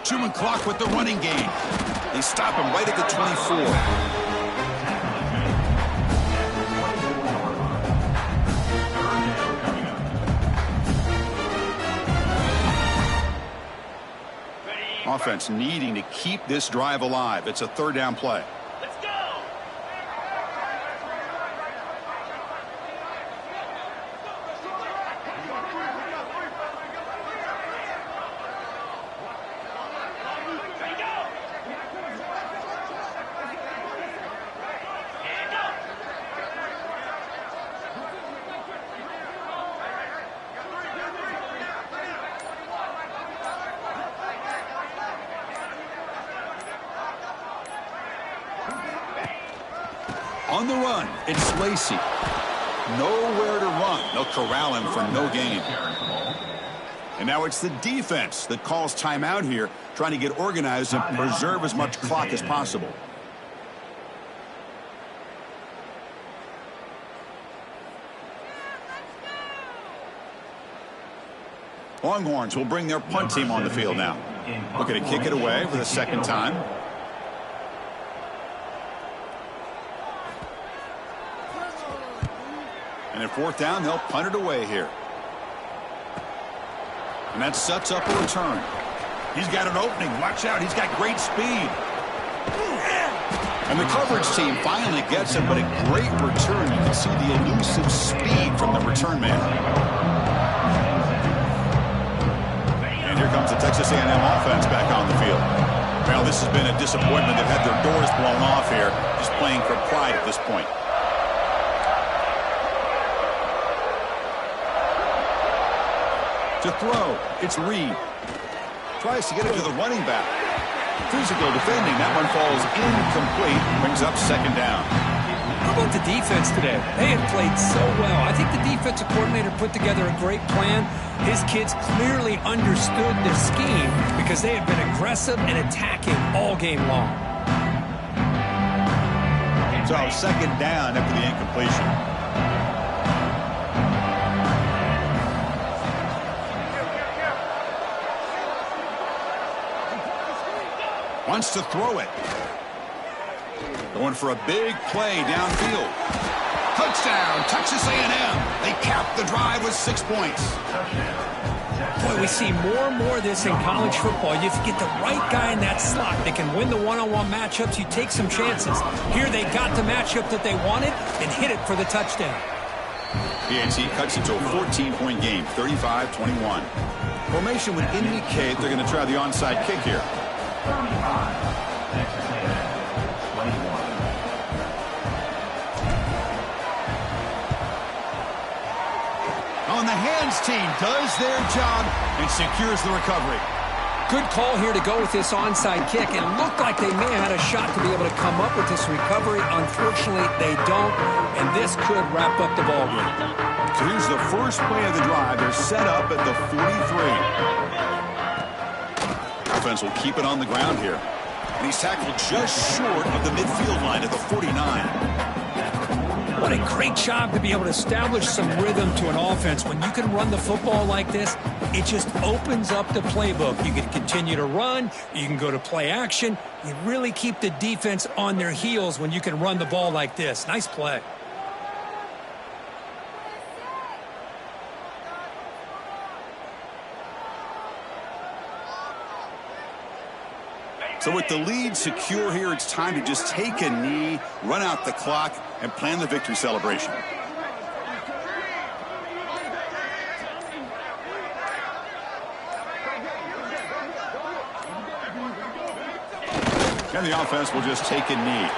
Two-man clock with the running game. They stop him right at the 24. Offense needing to keep this drive alive. It's a 3rd down play. Let's go. On the run, it's Lacey. Nowhere to run. They'll corral him for no gain. And now it's the defense that calls timeout here, trying to get organized and preserve as much clock as possible. Longhorns will bring their punt team on the field now. Looking to kick it away for the 2nd time. And at 4th down, they'll punt it away here. And that sets up a return. He's got an opening. Watch out. He's got great speed. And the coverage team finally gets him, but a great return. You can see the elusive speed from the return man. And here comes the Texas A&M offense back on the field. Well, this has been a disappointment. They've had their doors blown off here, just playing for pride at this point. To throw, it's Reed. Tries to get it to the running back. Physical defending. That one falls incomplete. Brings up 2nd down. How about the defense today? They have played so well. I think the defensive coordinator put together a great plan. His kids clearly understood the scheme because they have been aggressive and attacking all game long. So 2nd down after the incompletion. Wants to throw it. Going for a big play downfield. Touchdown, Texas A&M. They cap the drive with 6 points. Boy, we see more and more of this in college football. You get the right guy in that slot. They can win the one-on-one matchups. You take some chances. Here they got the matchup that they wanted and hit it for the touchdown. PNC cuts it to a 14-point game, 35-21. Formation would indicate they're going to try the onside kick here. 35, Texas A&M, 21. On the hands team does their job and secures the recovery. Good call here to go with this onside kick. It looked like they may have had a shot to be able to come up with this recovery. Unfortunately, they don't, and this could wrap up the ball game. So here's the first play of the drive. They're set up at the 43. Offense will keep it on the ground here. And he's tackled just short of the midfield line at the 49. What a great job to be able to establish some rhythm to an offense. When you can run the football like this, it just opens up the playbook. You can continue to run. You can go to play action. You really keep the defense on their heels when you can run the ball like this. Nice play. So with the lead secure here, it's time to just take a knee, run out the clock, and plan the victory celebration. And the offense will just take a knee.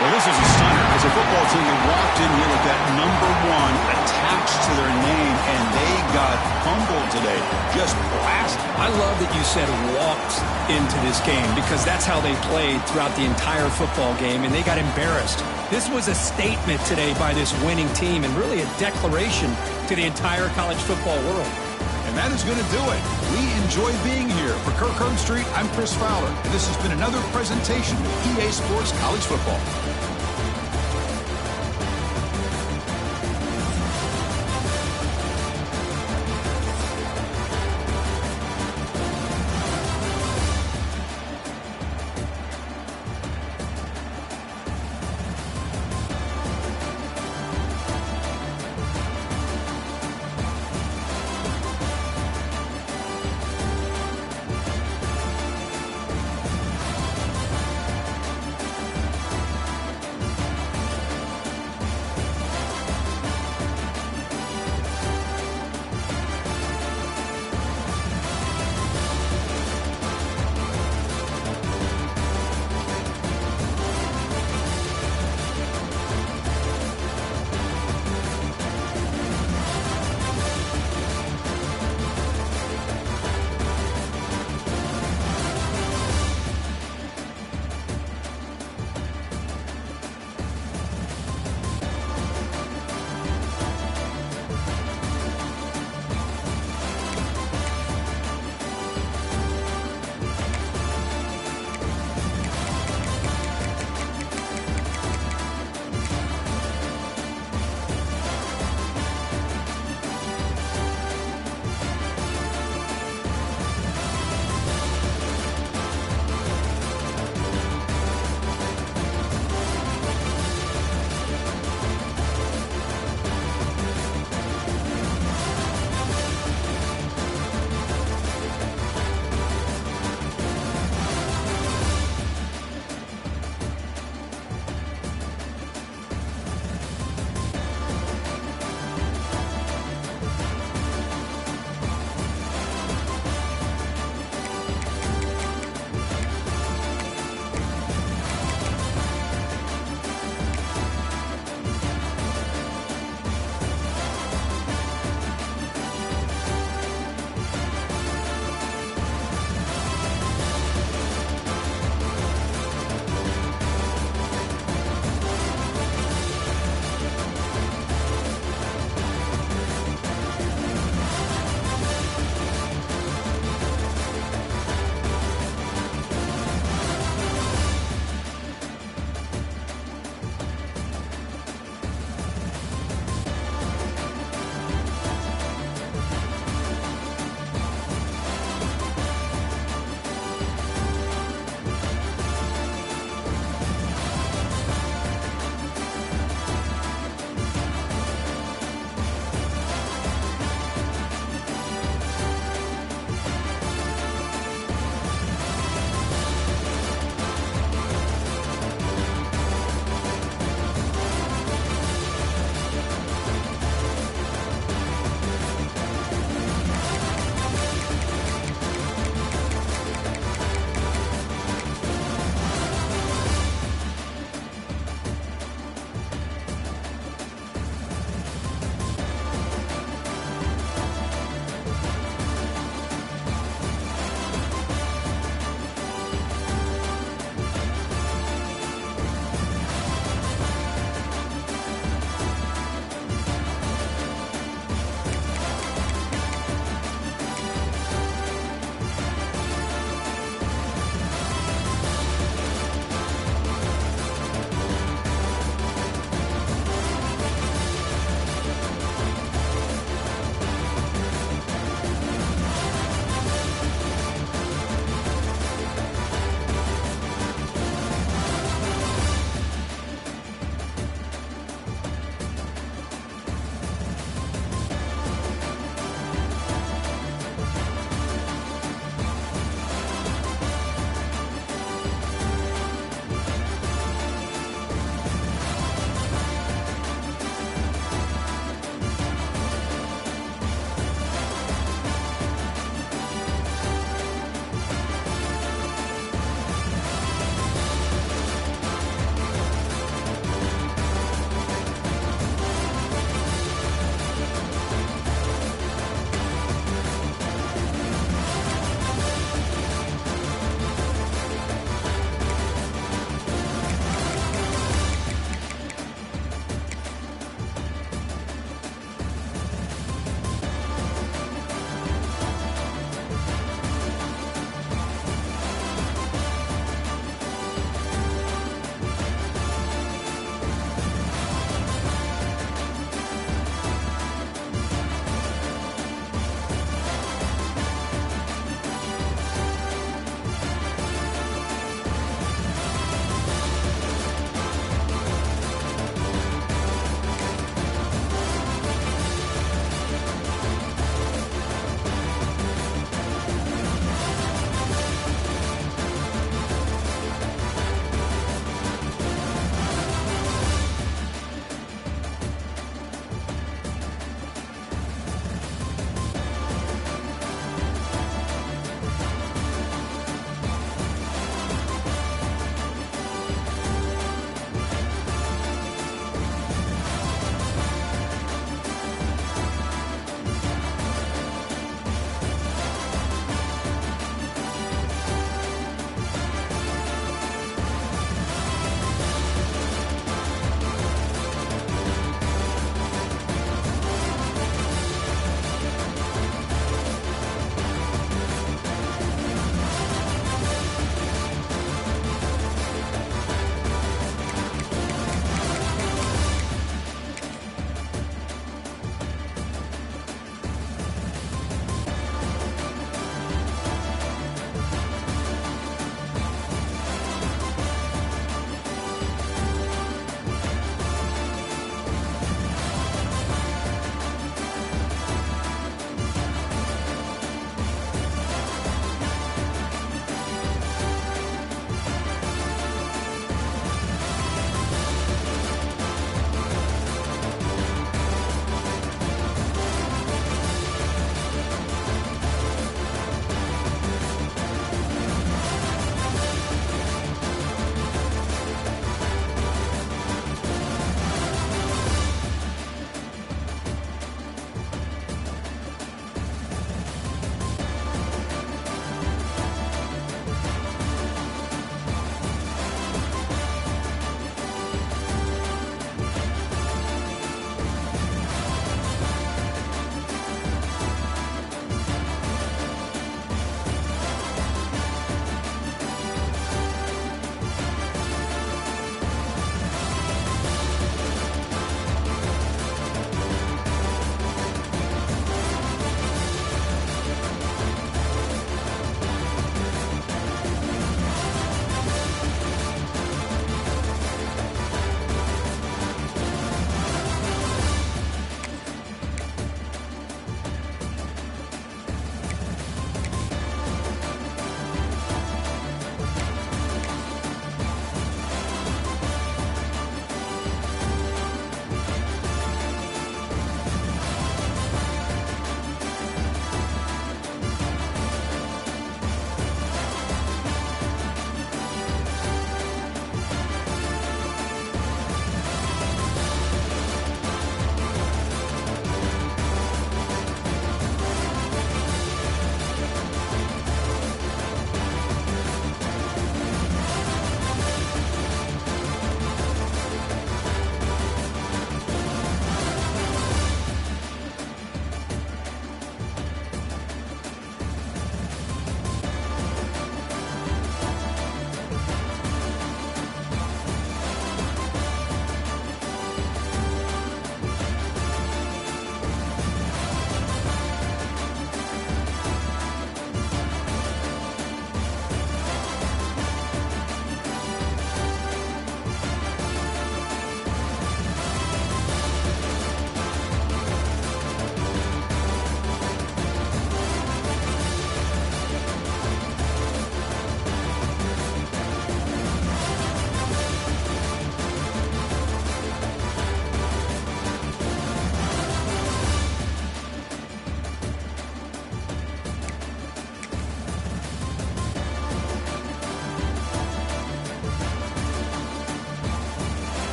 Well, this is a stunner. As a football team that walked in here with that number 1 attached to their name, and they got humbled today. Just blasted. I love that you said walked into this game because that's how they played throughout the entire football game, and they got embarrassed. This was a statement today by this winning team and really a declaration to the entire college football world. And that is going to do it. We enjoy being here. For Kirk Herbstreit, I'm Chris Fowler, and this has been another presentation of EA Sports College Football.